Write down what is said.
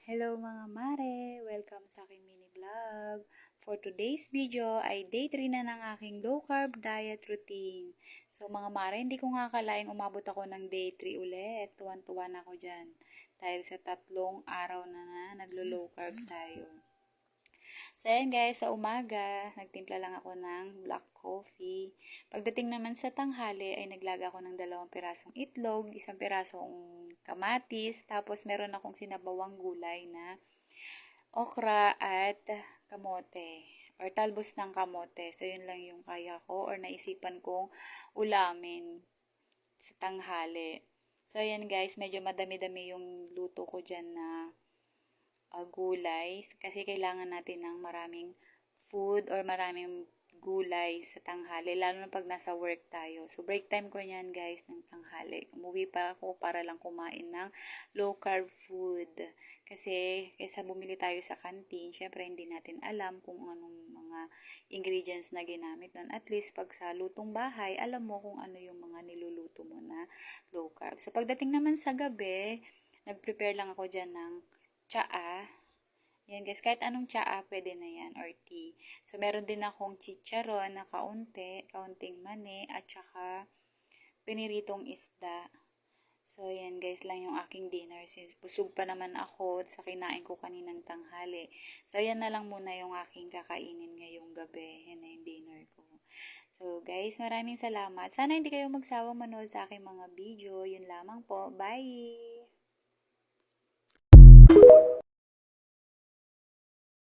Hello mga mare! Welcome sa aking mini vlog. For today's video ay day 3 na ng aking low carb diet routine. So mga mare, hindi ko nga akalaing umabot ako ng day 3 ulit. Tuwan-tuwa na ako dyan. Dahil sa 3 araw na naglo-low carb tayo. So ayan guys, sa umaga, nagtimpla lang ako ng black coffee. Pagdating naman sa tanghali ay naglaga ako ng 2 pirasong itlog, 1 pirasong kamatis, tapos meron akong sinabawang gulay na okra at kamote or talbos ng kamote. So yun lang yung kaya ko or naisipan kong ulamin sa tanghali. So ayan guys, medyo madami-dami yung luto ko dyan na gulay kasi kailangan natin ng maraming food or maraming gulay sa tanghali, lalo na pag nasa work tayo. So, break time ko yan guys ng tanghali. Umuwi pa ako para lang kumain ng low carb food. Kasi, kaysa bumili tayo sa canteen, syempre hindi natin alam kung anong mga ingredients na ginamit nun. At least, pag sa lutong bahay, alam mo kung ano yung mga niluluto mo na low carb. So, pagdating naman sa gabi, nag-prepare lang ako dyan ng tsaa. Yan guys, kahit anong tsaa pwede na yan or tea. So meron din akong chicharon na kaunting mani at saka piniritong isda. So yan guys lang yung aking dinner since busog pa naman ako sa kinain ko kaninang tanghali. So yan na lang muna yung aking kakainin ngayong gabi. Yan na yung dinner ko. So guys, maraming salamat. Sana hindi kayo magsawang manood sa aking mga video. Yun lamang po. Bye!